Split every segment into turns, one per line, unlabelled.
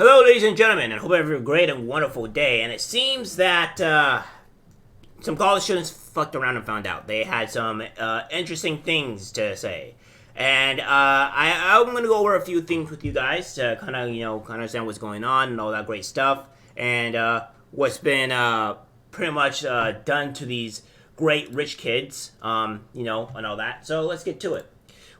Hello, ladies and gentlemen, and hope you have a great and wonderful day. And it seems that some college students fucked around and found out. They had some interesting things to say. And I'm going to go over a few things with you guys to kind of, understand what's going on and all that great stuff. And what's been pretty much done to these great rich kids, and all that. So let's get to it.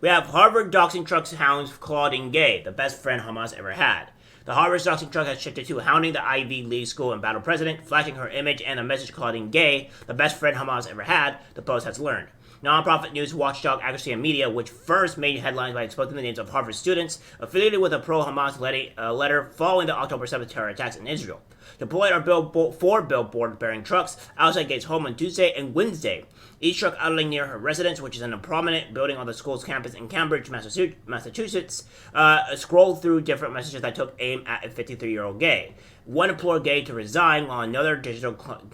We have Harvard doxing truck's hounds Claudine Gay, the best friend Hamas ever had. The Harvard doxing truck has shifted to hounding the Ivy League school and battle president, flashing her image and a message Claudine Gay, the best friend Hamas ever had, the Post has learned. Nonprofit news watchdog Accuracy and Media, which first made headlines by exposing the names of Harvard students affiliated with a pro-Hamas letter following the October 7th terror attacks in Israel, deployed are four billboard-bearing trucks outside Gay's home on Tuesday and Wednesday. Each truck idling near her residence, which is in a prominent building on the school's campus in Cambridge, Massachusetts, scrolled through different messages that took aim at a 53-year-old Gay. One implored Gay to resign, while another digital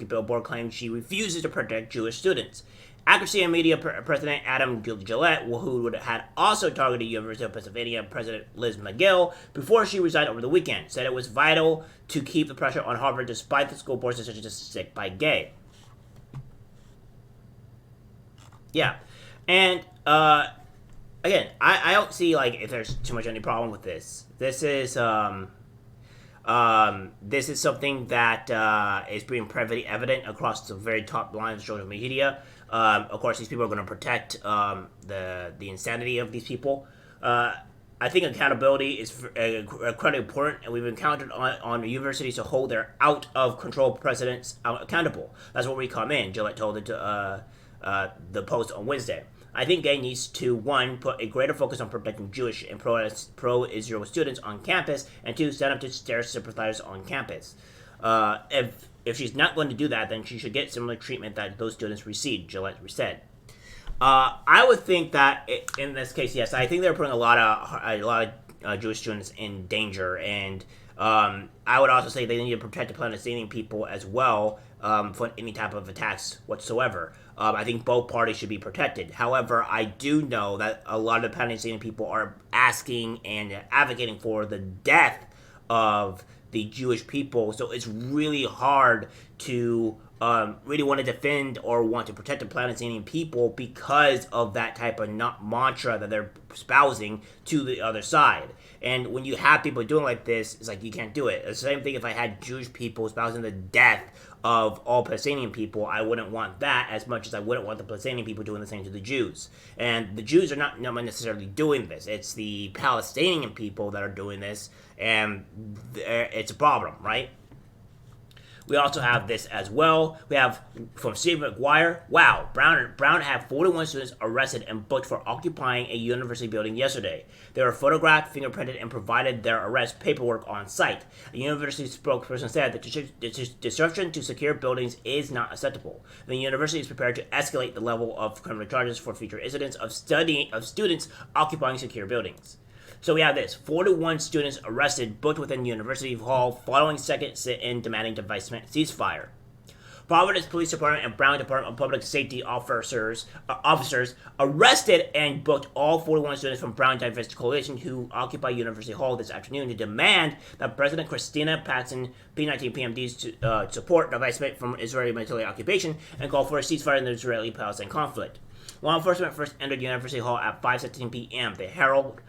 billboard claimed she refuses to protect Jewish students. Accuracy and Media President Adam Gillette, who had also targeted University of Pennsylvania President Liz McGill before she resigned over the weekend, said it was vital to keep the pressure on Harvard despite the school board's decision to stick by Gay. Yeah, and again, I don't see if there's too much any problem with this. This is something that is being pretty evident across the very top lines of social media. Of course, these people are going to protect the insanity of these people. I think accountability is incredibly important, and we've encountered on universities to hold their out-of-control presidents accountable. That's where we come in, Gillette told the Post on Wednesday. I think Gay needs to, one, put a greater focus on protecting Jewish and pro-Israel students on campus, and two, stand up to their sympathizers on campus. If she's not going to do that, then she should get similar treatment that those students received, Gillette said. I would think that in this case, yes, I think they're putting a lot of Jewish students in danger, and I would also say they need to protect the Palestinian people as well from any type of attacks whatsoever. I think both parties should be protected. However, I do know that a lot of the Palestinian people are asking and advocating for the death of the Jewish people, so it's really hard to really want to defend or want to protect the Palestinian people because of that type of mantra that they're espousing to the other side. And when you have people doing like this, it's like you can't do it. It's the same thing if I had Jewish people espousing the death of all Palestinian people. I wouldn't want that as much as I wouldn't want the Palestinian people doing the same to the Jews. And the Jews are not necessarily doing this. It's the Palestinian people that are doing this, and it's a problem, right? We also have this as well. We have from Steve McGuire. Wow, Brown had 41 students arrested and booked for occupying a university building yesterday. They were photographed, fingerprinted, and provided their arrest paperwork on site. A university spokesperson said that the disruption to secure buildings is not acceptable. The university is prepared to escalate the level of criminal charges for future incidents of students occupying secure buildings. So we have this, 41 students arrested, booked within University Hall following second sit-in demanding divestment ceasefire. Providence Police Department and Brown Department of Public Safety officers arrested and booked all 41 students from Brown Divest Coalition who occupy University Hall this afternoon to demand that President Christina Patson P-19 PMDs to support divestment from Israeli military occupation and call for a ceasefire in the Israeli-Palestine conflict. Law enforcement first entered University Hall at 5:16 p.m. The Herald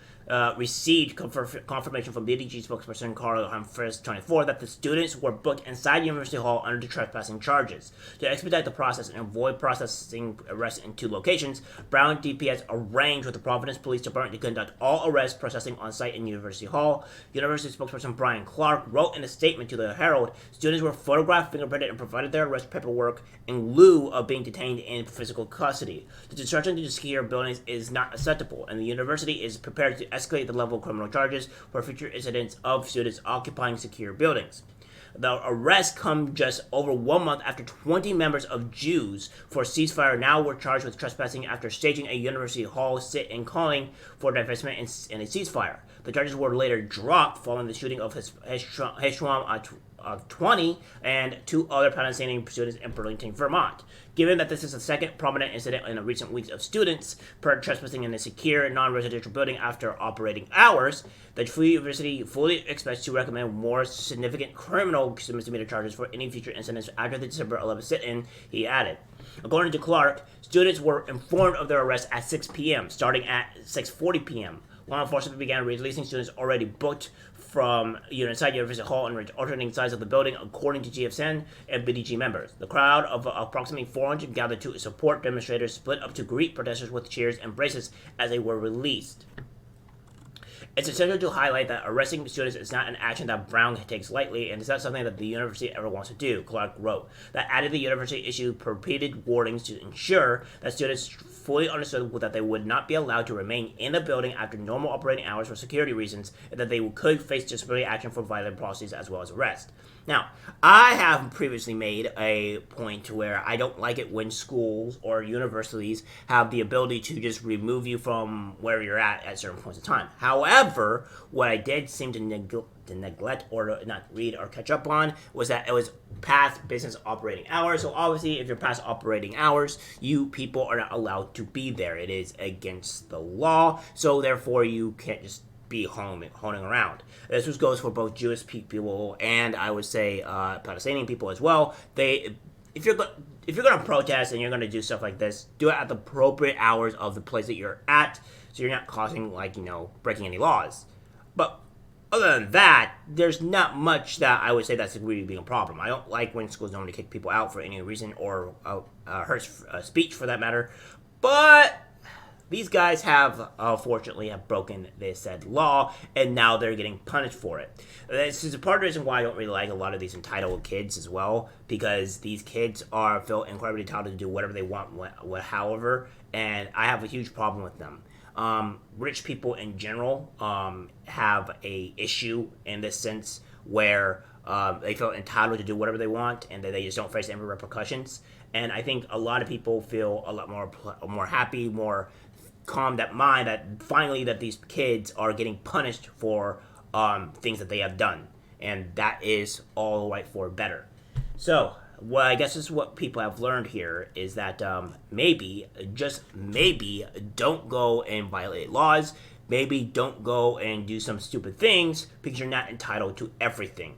received confirmation from BDG spokesperson Carl Humphreys, 24, that the students were booked inside University Hall under the trespassing charges. To expedite the process and avoid processing arrests in two locations, Brown DPS arranged with the Providence Police Department to conduct all arrest processing on site in University Hall. University spokesperson Brian Clark wrote in a statement to the Herald, students were photographed, fingerprinted, and provided their arrest paperwork in lieu of being detained in physical custody. The disruption to secure buildings is not acceptable, and the university is prepared to escalate the level of criminal charges for future incidents of students occupying secure buildings. The arrests come just over 1 month after 20 members of Jews for ceasefire now were charged with trespassing after staging a University Hall sit-in calling for divestment and a ceasefire. The charges were later dropped following the shooting of Hesham 20 and 2 other Palestinian students in Burlington, Vermont. Given that this is the second prominent incident in the recent weeks of students trespassing in a secure, non-residential building after operating hours, the Free University fully expects to recommend more significant criminal misdemeanor charges for any future incidents after the December 11th sit-in, he added. According to Clark, students were informed of their arrest at 6 p.m., starting at 6:40 p.m. Law enforcement began releasing students already booked from inside University Hall and alternating sides of the building, according to GFSN and BDG members. The crowd of approximately 400 gathered to support demonstrators, split up to greet protesters with cheers and braces as they were released. It's essential to highlight that arresting students is not an action that Brown takes lightly, and it's not something that the university ever wants to do, Clark wrote. That added the university issued repeated warnings to ensure that students fully understood that they would not be allowed to remain in the building after normal operating hours for security reasons, and that they could face disciplinary action for violent policies as well as arrest. Now, I have previously made a point where I don't like it when schools or universities have the ability to just remove you from where you're at certain points of time. However, what I did seem to neglect or not read or catch up on was that it was past business operating hours. So obviously, if you're past operating hours, you people are not allowed to be there. It is against the law. So therefore, you can't just be honing around. This goes for both Jewish people and I would say Palestinian people as well. If you're going to protest and you're going to do stuff like this, do it at the appropriate hours of the place that you're at, so you're not causing breaking any laws. But other than that, there's not much that I would say that's really being a problem. I don't like when schools normally kick people out for any reason or hurt speech for that matter. But these guys have, unfortunately, broken this said law, and now they're getting punished for it. This is a part of the reason why I don't really like a lot of these entitled kids as well, because these kids feel incredibly entitled to do whatever they want, however, and I have a huge problem with them. Rich people in general have a issue in this sense where they feel entitled to do whatever they want, and that they just don't face any repercussions. And I think a lot of people feel a lot more happy, more calmed at mind that finally that these kids are getting punished for things that they have done, and that is all right for better. So, well, I guess this is what people have learned here is that maybe, just maybe, don't go and violate laws. Maybe don't go and do some stupid things because you're not entitled to everything.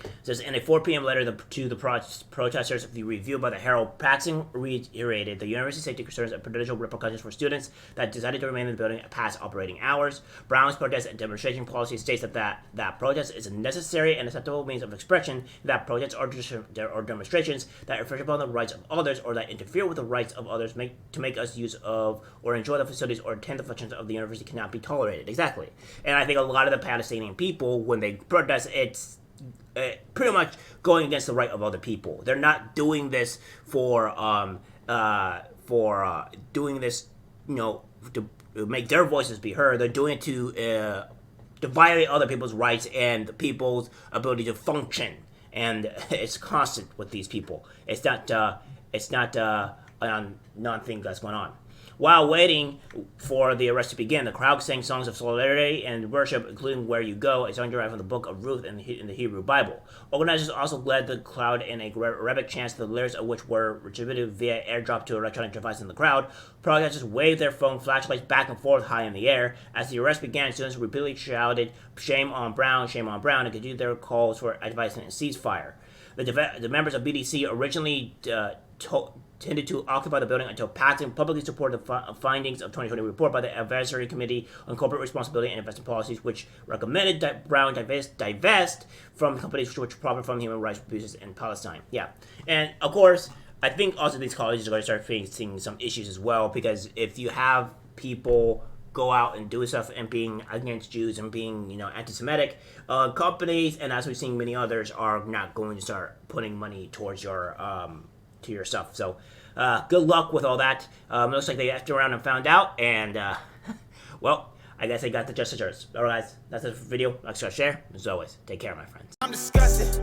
It says, in a 4 p.m. letter to the protesters, the review by the Herald, Paxson reiterated the university safety concerns and potential repercussions for students that decided to remain in the building past operating hours. Brown's protest and demonstration policy states that protest is a necessary and acceptable means of expression, that protests or demonstrations that infringe upon the rights of others or that interfere with the rights of others to make us use of or enjoy the facilities or attend the functions of the university cannot be tolerated. Exactly. And I think a lot of the Palestinian people, when they protest, it's pretty much going against the right of other people. They're not doing this for doing this, to make their voices be heard. They're doing it to violate other people's rights and people's ability to function. And it's constant with these people. It's not a non-thing that's going on. While waiting for the arrest to begin, the crowd sang songs of solidarity and worship, including Where You Go, a song derived from the book of Ruth in the Hebrew Bible. Organizers also led the crowd in a Arabic chant, the lyrics of which were distributed via airdrop to electronic devices in the crowd. Protesters waved their phone flashlights back and forth high in the air. As the arrest began, students repeatedly shouted, shame on Brown, and continued their calls for advice and ceasefire. The members of BDC originally tended to occupy the building until Paxson publicly supported the findings of 2020 report by the Advisory Committee on Corporate Responsibility and Investment Policies, which recommended that Brown divest from companies which profit from human rights abuses in Palestine. Yeah, and of course, I think also these colleges are going to start facing some issues as well, because if you have people go out and do stuff and being against Jews and being, anti-Semitic, companies, and as we've seen many others, are not going to start putting money towards your to your stuff. So good luck with all that. Looks like they after around and found out, and well, I guess I got the just desserts. Alright guys, that's it for the video. Like, share. As always, take care, my friends.
I'm disgusted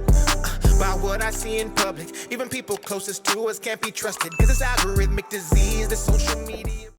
about what I see in public. Even people closest to us can't be trusted, 'cause it's algorithmic disease, the social media.